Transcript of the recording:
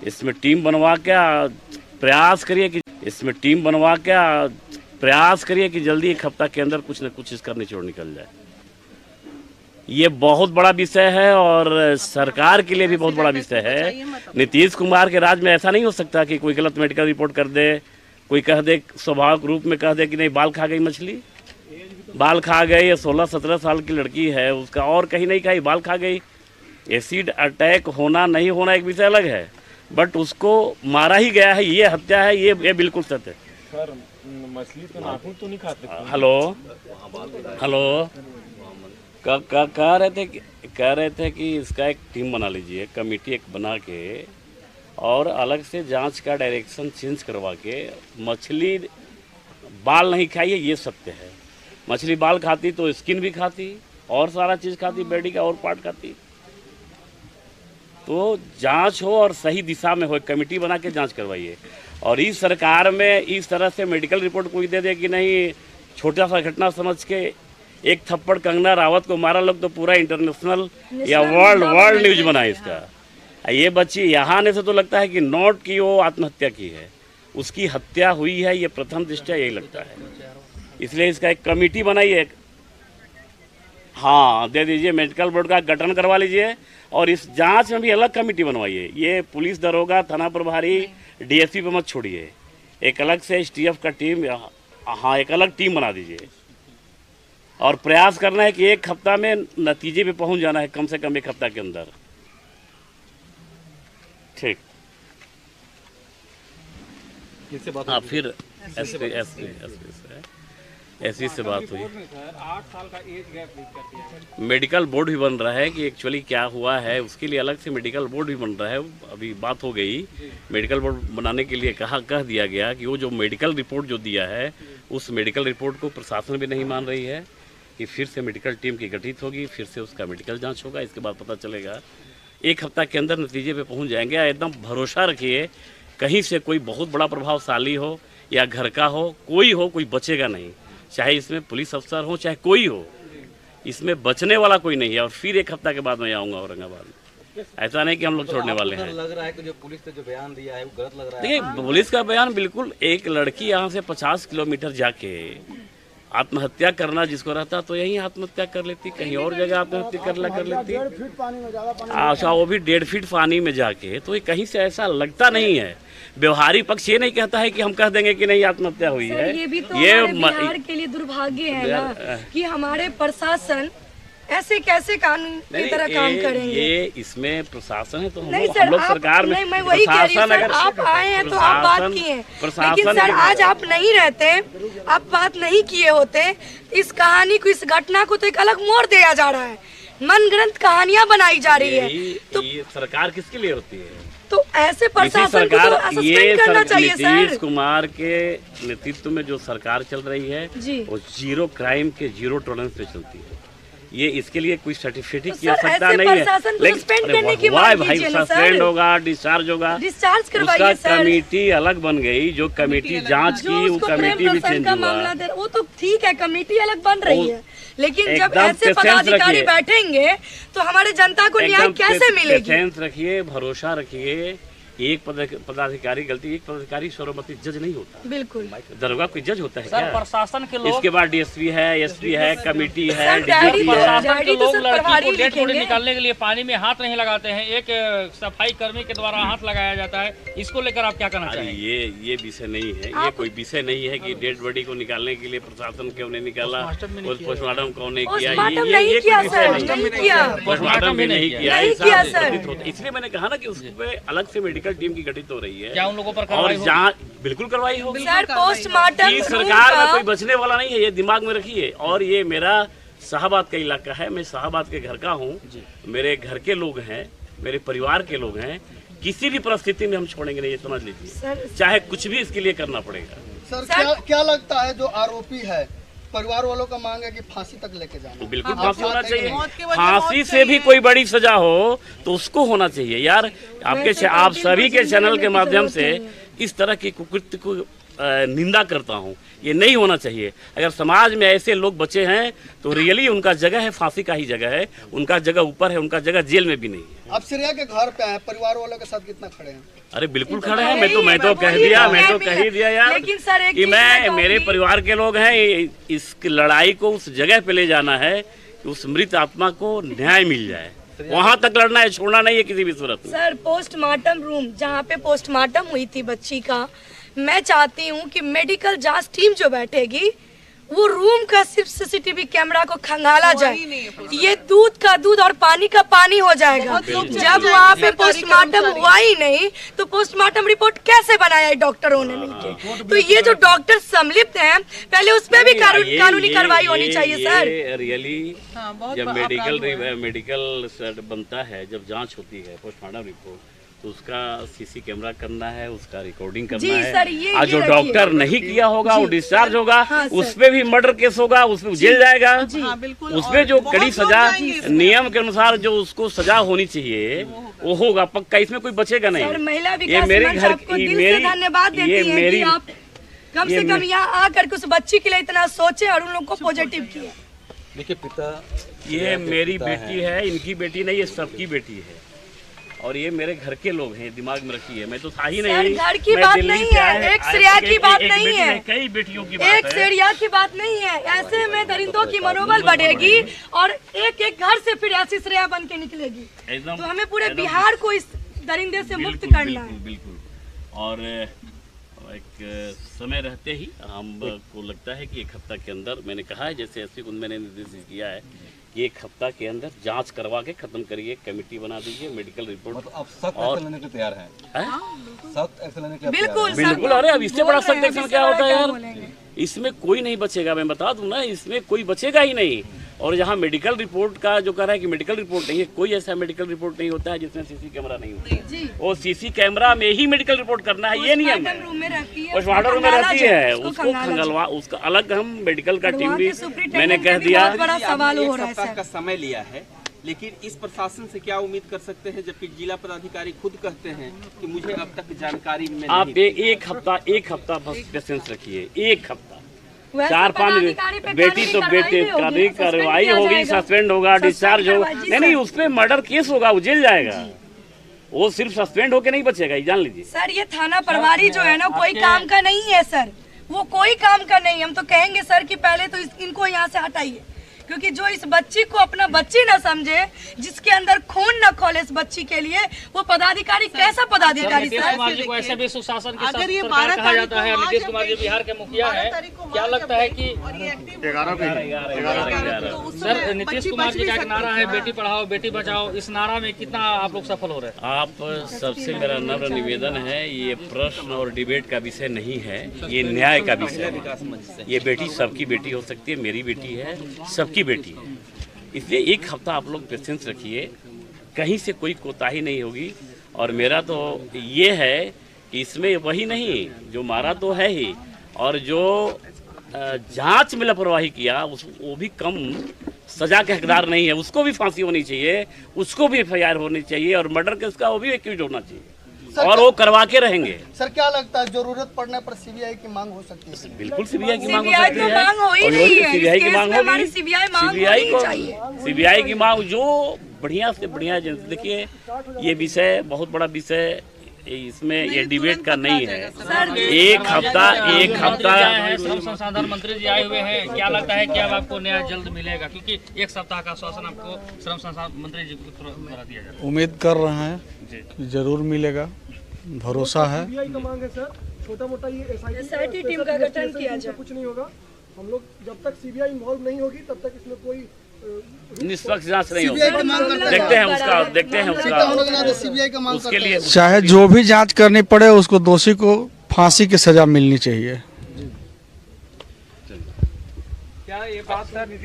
इसमें टीम बनवा के प्रयास करिए कि जल्दी एक हफ्ता के अंदर कुछ न कुछ इसका निचोड़ निकल जाए। ये बहुत बड़ा विषय है और सरकार के लिए भी बहुत बड़ा विषय है। नीतीश कुमार के राज में ऐसा नहीं हो सकता कि कोई गलत मेडिकल रिपोर्ट कर दे, कोई कह दे स्वाभाविक रूप में कह दे कि नहीं बाल खा गई मछली, बाल खा गई। 16-17 साल की लड़की है, उसका और कहीं नहीं खाई, बाल खा गई। एसिड अटैक होना नहीं होना एक विषय अलग है, बट उसको मारा ही गया है, ये हत्या है, ये बिल्कुल सत्य है। सर मछली तो नाखून तो नहीं खाते। हेलो कह रहे थे कि इसका एक टीम बना लीजिए, कमेटी एक बना के और अलग से जांच का डायरेक्शन चेंज करवा के मछली बाल नहीं खाइए, ये सत्य है। मछली बाल खाती तो स्किन भी खाती और सारा चीज़ खाती, बॉडी का और पार्ट खाती। तो जांच हो और सही दिशा में हो, कमेटी बना के जांच करवाइए। और इस सरकार में इस तरह से मेडिकल रिपोर्ट कोई दे दे कि नहीं, छोटा सा घटना समझ के एक थप्पड़ कंगना रावत को मारा लोग तो पूरा इंटरनेशनल या वर्ल्ड न्यूज बना इसका। ये बच्ची यहाँ आने से तो लगता है कि नोट की वो आत्महत्या की है, उसकी हत्या हुई है, ये प्रथम दृष्टया यही लगता है। इसलिए इसका एक कमेटी बनाइए, हाँ दे दीजिए, मेडिकल बोर्ड का गठन करवा लीजिए और इस जांच में भी अलग कमेटी बनवाइए। ये पुलिस दरोगा, थाना प्रभारी, डीएसपी पे मत छोड़िए, एक अलग से एसटीएफ का टीम, हाँ एक अलग टीम बना दीजिए और प्रयास करना है कि एक हफ्ता में नतीजे पे पहुंच जाना है, कम से कम एक हफ्ता के अंदर। ठीक, हाँ फिर ऐसी से बात हुई। 8 साल का एज गैप कर दिया। मेडिकल बोर्ड भी बन रहा है कि एक्चुअली क्या हुआ है, उसके लिए अलग से मेडिकल बोर्ड भी बन रहा है। अभी बात हो गई, मेडिकल बोर्ड बनाने के लिए कह दिया गया कि वो जो मेडिकल रिपोर्ट जो दिया है, उस मेडिकल रिपोर्ट को प्रशासन भी नहीं मान रही है कि फिर से मेडिकल टीम की गठित होगी, फिर से उसका मेडिकल जांच होगा, इसके बाद पता चलेगा। एक हफ्ता के अंदर नतीजे पे पहुंच जाएंगे। एकदम भरोसा रखिए, कहीं से कोई बहुत बड़ा प्रभावशाली हो या घर का हो, कोई बचेगा नहीं, चाहे इसमें पुलिस अफसर हो चाहे कोई हो, इसमें बचने वाला कोई नहीं है। और फिर एक हफ्ता के बाद मैं आऊँगा औरंगाबाद। ऐसा नहीं कि हम लोग छोड़ने वाले हैं। लग रहा है कि जो पुलिस ने जो बयान दिया है वो गलत लग रहा है। देखिए पुलिस का बयान बिल्कुल, एक लड़की यहाँ से 50 किलोमीटर जाके आत्महत्या करना जिसको रहता तो यहीं आत्महत्या कर लेती, कहीं और जगह आत्महत्या कर लेती। अच्छा, वो भी 1.5 फीट पानी में जाके, तो ये कहीं से ऐसा लगता नहीं है। व्यवहारिक पक्ष ये नहीं कहता है कि हम कह देंगे कि नहीं आत्महत्या हुई है। ये भी तो बिहार के लिए दुर्भाग्य है ना कि हमारे प्रशासन ऐसे कैसे कानून की तरह काम करेंगे। ये इसमें प्रशासन है तो हम लोग सरकार में, नहीं, मैं वही कह रही हूँ सर, आप आए हैं तो आप बात किए, लेकिन सर आज आप नहीं रहते, आप बात नहीं किए होते, इस कहानी को, इस घटना को तो एक अलग मोड़ दिया जा रहा है, मनगढ़ंत कहानियां बनाई जा रही है। तो ये सरकार किसके लिए होती है? तो ऐसे प्रशासन को तो सस्पेंड करना चाहिए सर। नीतीश कुमार के नेतृत्व में जो सरकार चल रही है वो जीरो क्राइम के जीरो टॉलरेंस पे चलती है। ये इसके लिए कोई सर्टिफिकेट की आवश्यकता नहीं है, लेकिन भाई सस्पेंड होगा, डिस्चार्ज होगा, डिस्चार्ज करवाइए सर। कमेटी अलग बन गई, जो कमेटी जांच की वो कमेटी भी चेंज हुआ। वो तो ठीक है, कमेटी अलग बन रही है, लेकिन जब ऐसे पदाधिकारी बैठेंगे तो हमारे जनता को न्याय कैसे मिलेगी? पेशेंस रखिए, भरोसा रखिए। एक पदाधिकारी गलती, एक पदाधिकारी सर्वमति जज नहीं होता। बिल्कुल, दरोगा कोई जज होता है सर? प्रशासन के लोग, इसके बाद डीएसपी है, एसपी है, कमेटी है, प्रशासन के लोग लड़की को डेड बॉडी निकालने के लिए पानी में हाथ नहीं लगाते हैं, एक सफाई कर्मी के द्वारा हाथ लगाया जाता है, इसको लेकर आप क्या कहना चाहेंगे? ये विषय नहीं है, ये कोई विषय नहीं है कि डेड बॉडी को निकालने के लिए प्रशासन क्यों नहीं निकाला, पोस्टमार्टम क्यों नहीं किया, पोस्टमार्टम भी नहीं किया। इसलिए मैंने कहा ना कि उसपे अलग से मेडिकल टीम की गठित हो रही है। क्या उन लोगों पर और जांच बिल्कुल करवाई होगी सर। पोस्टमार्टम सरकार में कोई बचने वाला नहीं है, ये दिमाग में रखिए। और ये मेरा शाहबाद का इलाका है, मैं शाहबाद के घर का हूँ, मेरे घर के लोग हैं, मेरे परिवार के लोग हैं, किसी भी परिस्थिति में हम छोड़ेंगे नहीं, ये समझ लीजिए, चाहे कुछ भी इसके लिए करना पड़ेगा। सर क्या लगता है जो आरोपी है, परिवार वालों का मांग है कि फांसी तक लेके जाना? बिल्कुल फांसी होना चाहिए, फांसी से भी कोई बड़ी सजा हो तो उसको होना चाहिए। यार आप सभी के चैनल के माध्यम से इस तरह की कुकृत्य को निंदा करता हूँ। ये नहीं होना चाहिए। अगर समाज में ऐसे लोग बचे हैं तो रियली उनका जगह है फांसी का ही जगह है, उनका जगह ऊपर है, उनका जगह जेल में भी नहीं है। अब श्रेया के घर पे आए, परिवार वालों के साथ कितना खड़े हैं? अरे बिल्कुल खड़े हैं। मैं तो कह दिया यार लेकिन सर एक कि चीज़ मैं मेरे कहूंगी। परिवार के लोग हैं। इस लड़ाई को उस जगह पे ले जाना है कि उस मृत आत्मा को न्याय मिल जाए, वहां तक लड़ना है, छोड़ना नहीं है किसी भी सूरत में। सर पोस्टमार्टम रूम जहाँ पे पोस्टमार्टम हुई थी बच्ची का, मैं चाहती हूँ कि मेडिकल जांच टीम जो बैठेगी वो रूम का सिर्फ सीसीटीवी कैमरा को खंगाला जाए। ये दूध का दूध और पानी का पानी हो जाएगा। जब वहाँ पे पोस्टमार्टम हुआ ही नहीं तो पोस्टमार्टम रिपोर्ट कैसे बनाया डॉक्टरों ने मिलके? तो ये जो डॉक्टर सम्मिलित हैं पहले उस पर भी कानूनी कार्रवाई होनी चाहिए सर। रियली जब मेडिकल बनता है, जब जांच होती है पोस्टमार्टम रिपोर्ट, तो उसका सीसी कैमरा करना है, उसका रिकॉर्डिंग करना है। सर, ये जो डॉक्टर नहीं किया होगा वो डिस्चार्ज होगा। हाँ, उस पे भी मर्डर केस होगा, उसमें जेल जाएगा। उसमें जो कड़ी सजा नियम के अनुसार जो उसको सजा होनी चाहिए वो होगा पक्का। इसमें कोई बचेगा नहीं। सर, महिला विकास मंच आपको दिल से धन्यवाद देती है कि आप कम से कम यहाँ आकर के उस बच्ची के लिए इतना सोचे और उन लोग को पॉजिटिव किया। देखिए पिता, ये मेरी बेटी है, इनकी बेटी नहीं, ये सबकी बेटी है और ये मेरे घर के लोग हैं, दिमाग में रखिए। मैं तो था ही नहीं। घर की बात नहीं है, एक श्रेया की बात नहीं है, कई बेटियों की बात एक श्रेया की बात नहीं है। ऐसे में दरिंदों की मनोबल बढ़ेगी और एक एक घर से फिर ऐसी श्रेया बन के निकलेगी। तो हमें पूरे बिहार को इस दरिंदे से मुक्त करना है। बिल्कुल। और एक समय रहते ही हमको लगता है कि एक हफ्ता के अंदर, मैंने कहा है जैसे एसपी को मैंने निर्देश किया है कि एक हफ्ता के अंदर जांच करवा के खत्म करिए, कमेटी बना दीजिए, मेडिकल रिपोर्ट। मतलब अब सख्त एक्शन लेने के तैयार हैं? सख्त एक्शन लेने के बिल्कुल। अरे अब इससे बड़ा सख्त एक्शन क्या होता है यार? इसमें कोई नहीं बचेगा, मैं बता दूं ना, इसमें कोई बचेगा ही नहीं। और जहाँ मेडिकल रिपोर्ट का जो कह रहा है कि मेडिकल रिपोर्ट नहीं है, कोई ऐसा मेडिकल रिपोर्ट नहीं होता है जिसमें सीसी कैमरा नहीं होता है। वो सीसी कैमरा में ही मेडिकल रिपोर्ट करना है, ये नियम है। पोस्टमार्टम रूम में रहती है, उसको खंगलवा, उसका अलग हम मेडिकल का टीम भी मैंने कह दिया। बड़ा सवाल हो रहा है सप्ताह का समय लिया है, लेकिन इस प्रशासन से क्या उम्मीद कर सकते हैं जबकि जिला पदाधिकारी खुद कहते हैं कि मुझे अब तक जानकारी में नहीं। आप एक हफ्ता बस पेशेंस रखिए, एक हफ्ता। 4-5 बेटी तो बेटे की कार्रवाई होगी, सस्पेंड होगा, डिस्चार्ज होगा। नहीं, उस पर मर्डर केस होगा, वो जेल जाएगा। वो सिर्फ सस्पेंड होके नहीं बचेगा, ये जान लीजिए। सर, ये थाना प्रभारी जो है ना कोई काम का नहीं है सर, वो कोई काम का नहीं। हम तो कहेंगे सर कि पहले तो इनको यहाँ से हटाइए, क्योंकि जो इस बच्ची को अपना बच्ची न समझे, जिसके अंदर खून न खोले इस बच्ची के लिए, वो पदाधिकारी कैसा पदाधिकारी? नीतीश कुमार जी को ऐसे भी सुशासन के साथ सरकार कहा जाता है। नीतीश कुमार जी बिहार के मुखिया है, क्या लगता है कि सर नीतीश कुमार जी का एक नारा है बेटी पढ़ाओ बेटी बचाओ, इस नारा में कितना आप लोग सफल हो रहे हैं? आप सबसे मेरा नम्र निवेदन है, ये प्रश्न और डिबेट का विषय नहीं है, ये न्याय का विषय है। ये बेटी सबकी बेटी हो सकती है, मेरी बेटी है, सबकी बेटी है। इसलिए एक हफ्ता आप लोग पेशेंस रखिए, कहीं से कोई कोताही नहीं होगी। और मेरा तो ये है कि इसमें वही नहीं जो मारा तो है ही, और जो जांच में लापरवाही किया वो भी कम सजा के हकदार नहीं है, उसको भी फांसी होनी चाहिए, उसको भी एफआईआर होनी चाहिए, और मर्डर केस का वो भी एक्यूज होना चाहिए, और वो करवा के रहेंगे। सर, क्या लगता है जरूरत पड़ने पर सीबीआई की मांग हो सकती है? बिल्कुल सीबीआई की मांग हो सीबीआई सकती तो है, मांग हो ही रही है। सीबीआई की मांग होगी, सीबीआई की मांग जो बढ़िया से बढ़िया। देखिए, ये विषय बहुत बड़ा विषय, इसमें ये डिबेट का नहीं है। एक हफ्ता श्रम संसाधन मंत्री जी आए हुए हैं, क्या लगता है कि अब आपको न्याय जल्द मिलेगा? क्योंकि एक सप्ताह का आश्वासन आपको श्रम संसाधन मंत्री जी को द्वारा दिया जाएगा। उम्मीद कर रहे हैं कि जरूर मिलेगा, भरोसा है। सीबीआई का मांग है सर, छोटा मोटा ये एसआईटी टीम का गठन किया जाए। कुछ नहीं होगा, हम लोग जब तक सीबीआई इन्वॉल्व नहीं होगी तब तक इसमें कोई निष्पक्ष जांच नहीं होगी। देखते हैं उसका सीबीआई का मांग उसके लिए चाहे जो भी जांच करनी पड़े, उसको दोषी को फांसी की सजा मिलनी चाहिए। क्या ये बात सर